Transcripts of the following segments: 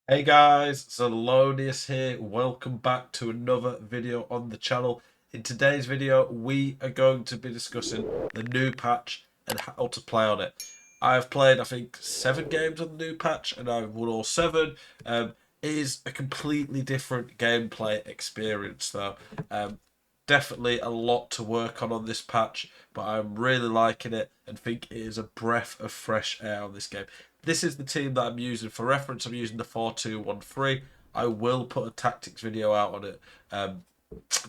Hey guys, Zelonius here. Welcome back to another video on the channel. In today's video, we are going to be discussing the new patch and how to play on it. I've played, I think, 7 games on the new patch, and I've won all 7. It is a completely different gameplay experience, though. Definitely a lot to work on this patch, but I'm really liking it and think it is a breath of fresh air on this game. This is the team that I'm using for reference. I'm using the 4-2-1-3. I will put a tactics video out on it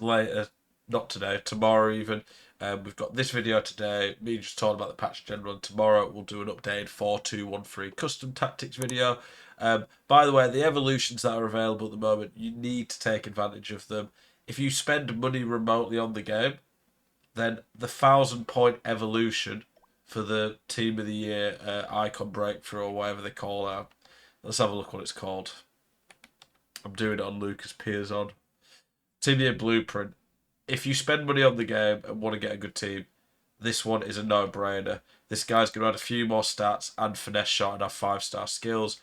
later, not today, tomorrow even. We've got this video today, me just talking about the patch in general, and tomorrow we'll do an updated 4-2-1-3 custom tactics video. By the way, the evolutions that are available at the moment, you need to take advantage of them. If you spend money remotely on the game, then the 1,000 point evolution for the Team of the Year icon breakthrough or whatever they call it. Let's have a look what it's called. I'm doing it on Lucas Piazon. Team of the Year blueprint. If you spend money on the game and want to get a good team, this one is a no-brainer. This guy's going to add a few more stats and finesse shot and have 5-star skills.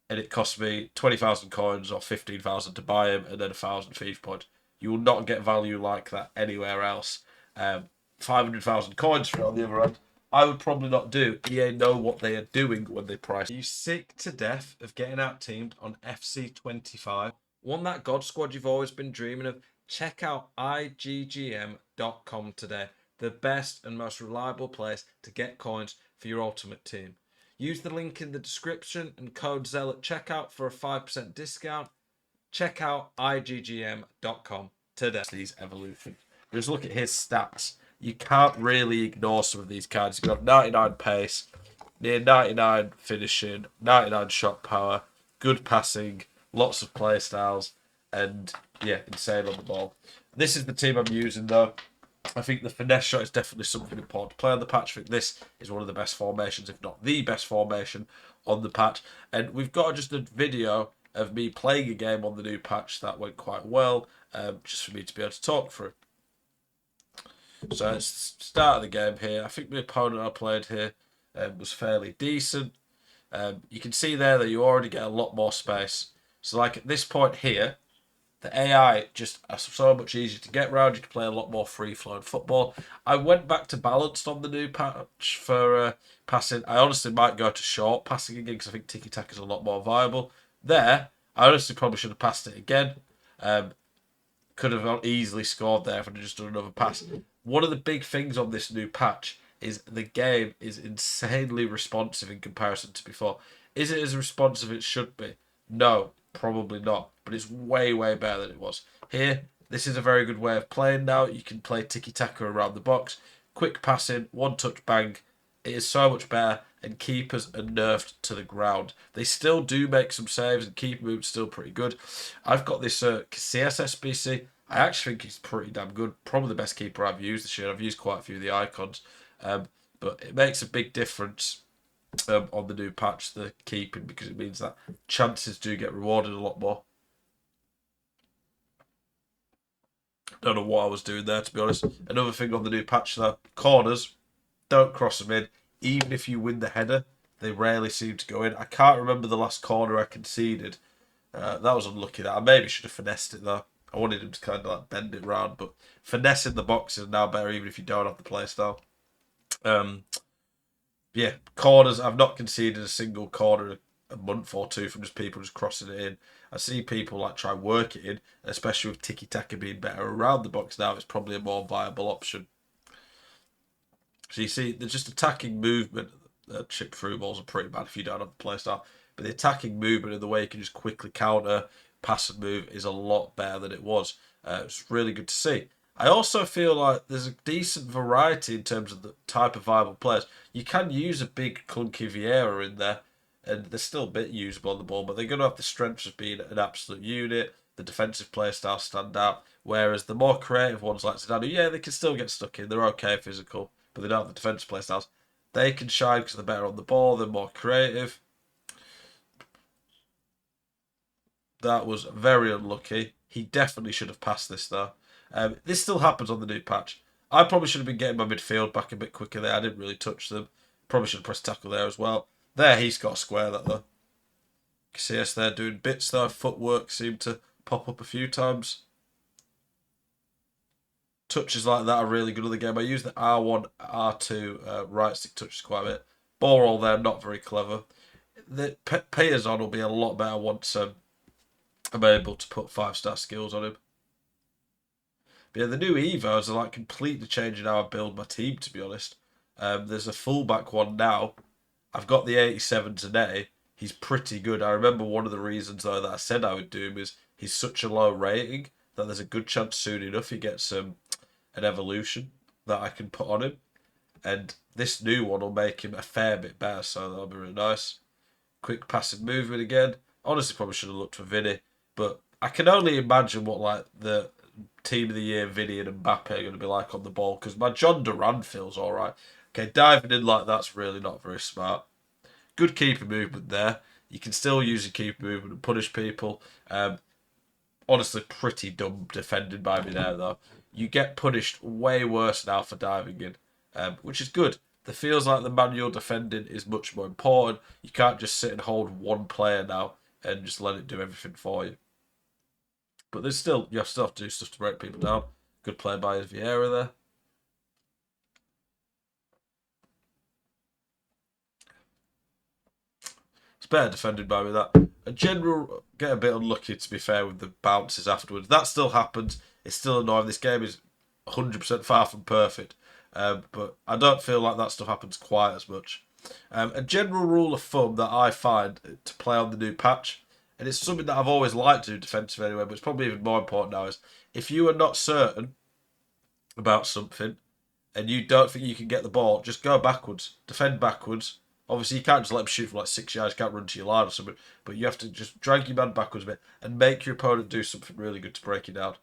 And it cost me 20,000 coins or 15,000 to buy him and then 1,000 thief points. You will not get value like that anywhere else. 500,000 coins for it on the other end. I would probably not do. EA know what they are doing when they price. Are you sick to death of getting out teamed on FC25? Want that God squad you've always been dreaming of? Check out IGGM.com today. The best and most reliable place to get coins for your ultimate team. Use the link in the description and code ZEL at checkout for a 5% discount. Check out IGGM.com today. These evolutions. Just look at his stats. You can't really ignore some of these cards. He's got 99 pace, near 99 finishing, 99 shot power, good passing, lots of play styles, and yeah, insane on the ball. This is the team I'm using though. I think the finesse shot is definitely something important to play on the patch. I think this is one of the best formations, if not the best formation on the patch. And we've got just a video of me playing a game on the new patch that went quite well, just for me to be able to talk through. So it's the start of the game here. I think the opponent I played here was fairly decent. You can see there that you already get a lot more space. So like at this point here, the AI just are so much easier to get around. You can play a lot more free-flowing football. I went back to balanced on the new patch for passing. I honestly might go to short passing again because I think tiki-taka is a lot more viable. There, I honestly probably should have passed it again. Could have easily scored there if I'd just done another pass. One of the big things on this new patch is the game is insanely responsive in comparison to before. Is it as responsive as it should be? No, probably not. But it's way, way better than it was. Here, this is a very good way of playing now. You can play tiki-taka around the box. Quick passing, one-touch bang. It is so much better, and keepers are nerfed to the ground. They still do make some saves, and keeper movement's still pretty good. I've got this Casillas SBC. I actually think he's pretty damn good. Probably the best keeper I've used this year. I've used quite a few of the icons. But it makes a big difference on the new patch, the keeping, because it means that chances do get rewarded a lot more. Don't know what I was doing there, to be honest. Another thing on the new patch, though, corners, don't cross them in. Even if you win the header, they rarely seem to go in. I can't remember the last corner I conceded. That was unlucky. That I maybe should have finessed it, though. I wanted him to kind of like bend it round, but finessing the box is now better, even if you don't have the play style. Yeah, corners. I've not conceded a single corner a month or two from just people just crossing it in. I see people like try work it in, especially with tiki taka being better around the box now. It's probably a more viable option. So you see, they're just attacking movement. Chip through balls are pretty bad if you don't have the playstyle. But the attacking movement and the way you can just quickly counter, pass and move is a lot better than it was. It's really good to see. I also feel like there's a decent variety in terms of the type of viable players. You can use a big clunky Vieira in there, and they're still a bit usable on the ball, but they're going to have the strengths of being an absolute unit. The defensive play style stand out, whereas the more creative ones like Zidane, yeah, they can still get stuck in. They're okay physical, but they don't have the defensive play styles. They can shine because they're better on the ball. They're more creative. That was very unlucky. He definitely should have passed this though. This still happens on the new patch. I probably should have been getting my midfield back a bit quicker there. I didn't really touch them. Probably should have pressed tackle there as well. There, he's got a square that though. See us there doing bits though. Footwork seemed to pop up a few times. Touches like that are really good in the game. I use the R1, R2 right stick touches quite a bit. Ball roll there, not very clever. The payers on will be a lot better once I'm able to put 5-star skills on him. But yeah, the new Evos are like completely changing how I build my team, to be honest. There's a fullback one now. I've got the 87 today. He's pretty good. I remember one of the reasons, though, that I said I would do him is he's such a low rating that there's a good chance soon enough he gets an evolution that I can put on him. And this new one will make him a fair bit better, so that'll be really nice. Quick passive movement again. Honestly, probably should have looked for Vinny, but I can only imagine what like the team of the year Vinny and Mbappe are going to be like on the ball because my John Duran feels all right. Okay, diving in like that's really not very smart. Good keeper movement there. You can still use your keeper movement and punish people. Honestly, pretty dumb defending by me there, though. You get punished way worse now for diving in, which is good. It feels like the manual defending is much more important. You can't just sit and hold one player now and just let it do everything for you. But there's still, you still have to do stuff to break people down. Good play by Vieira there. It's better defended by me, that. A general, get a bit unlucky, to be fair, with the bounces afterwards. That still happens. It's still annoying. This game is 100% far from perfect. But I don't feel like that stuff happens quite as much. A general rule of thumb that I find to play on the new patch, and it's something that I've always liked to do defensive anyway, but it's probably even more important now, is if you are not certain about something and you don't think you can get the ball, just go backwards, defend backwards. Obviously, you can't just let them shoot from like 6 yards, you can't run to your line or something, but you have to just drag your man backwards a bit and make your opponent do something really good to break it down.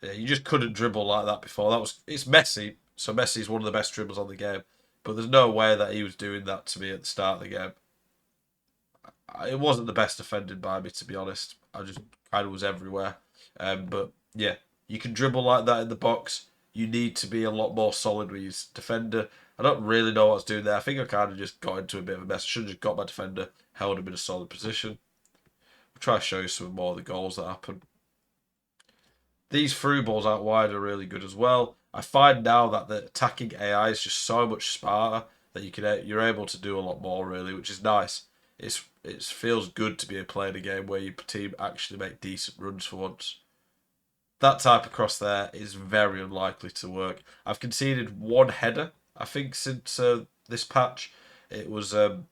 Yeah, you just couldn't dribble like that before. It's Messi, so Messi's one of the best dribblers on the game, but there's no way that he was doing that to me at the start of the game. It wasn't the best defended by me, to be honest. I just kind of was everywhere. But yeah, you can dribble like that in the box. You need to be a lot more solid with your defender. I don't really know what's doing there. I think I kind of just got into a bit of a mess. I should have just got my defender, held him in a solid position. I'll try to show you some more of the goals that happen. These through balls out wide are really good as well. I find now that the attacking AI is just so much smarter that you're able to do a lot more really, which is nice. It feels good to be playing a game where your team actually make decent runs for once. That type of cross there is very unlikely to work. I've conceded one header, I think, since this patch. It was the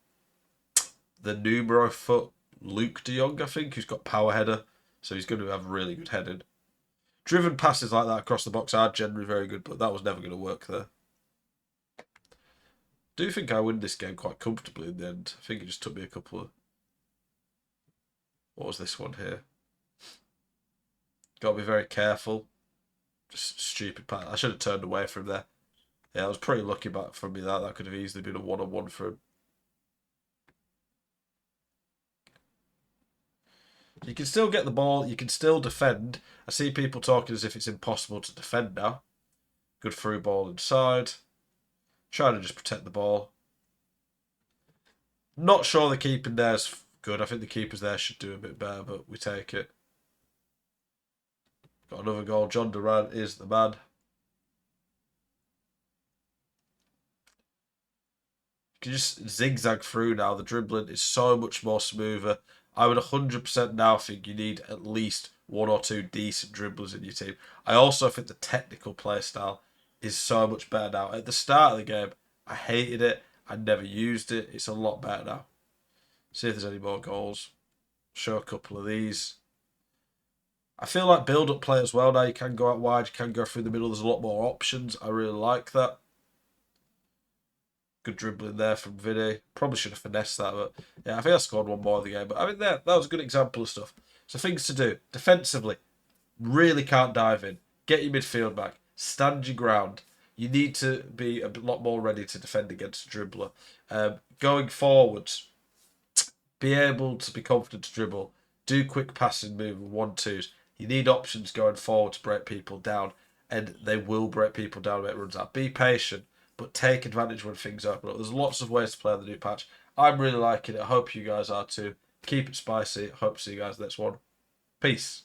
numero foot Luke de Jong, I think, who's got power header, so he's going to have really good heading. Driven passes like that across the box are generally very good, but that was never going to work there. Do think I win this game quite comfortably in the end. I think it just took me a couple of... What was this one here? Got to be very careful. Just stupid pass. I should have turned away from there. Yeah, I was pretty lucky back from me that. That could have easily been a one-on-one for him. You can still get the ball. You can still defend. I see people talking as if it's impossible to defend now. Good through ball inside. Trying to just protect the ball. Not sure the keeping there's good. I think the keepers there should do a bit better, but we take it. Got another goal. John Duran is the man. You can just zigzag through now. The dribbling is so much more smoother. I would 100% now think you need at least one or two decent dribblers in your team. I also think the technical play style is so much better now. At the start of the game, I hated it. I never used it. It's a lot better now. See if there's any more goals. Show a couple of these. I feel like build-up play as well now. You can go out wide, you can go through the middle. There's a lot more options. I really like that. Good dribbling there from Vinny. Probably should have finessed that, but yeah, I think I scored one more in the game. But I mean, that was a good example of stuff. So things to do. Defensively, really can't dive in. Get your midfield back. Stand your ground. You need to be a lot more ready to defend against a dribbler. Going forwards, be able to be confident to dribble. Do quick passing move with 1-2s. You need options going forward to break people down, and they will break people down when it runs out. Be patient, but take advantage when things open up. There's lots of ways to play on the new patch. I'm really liking it. I hope you guys are too. Keep it spicy. Hope to see you guys next one. Peace.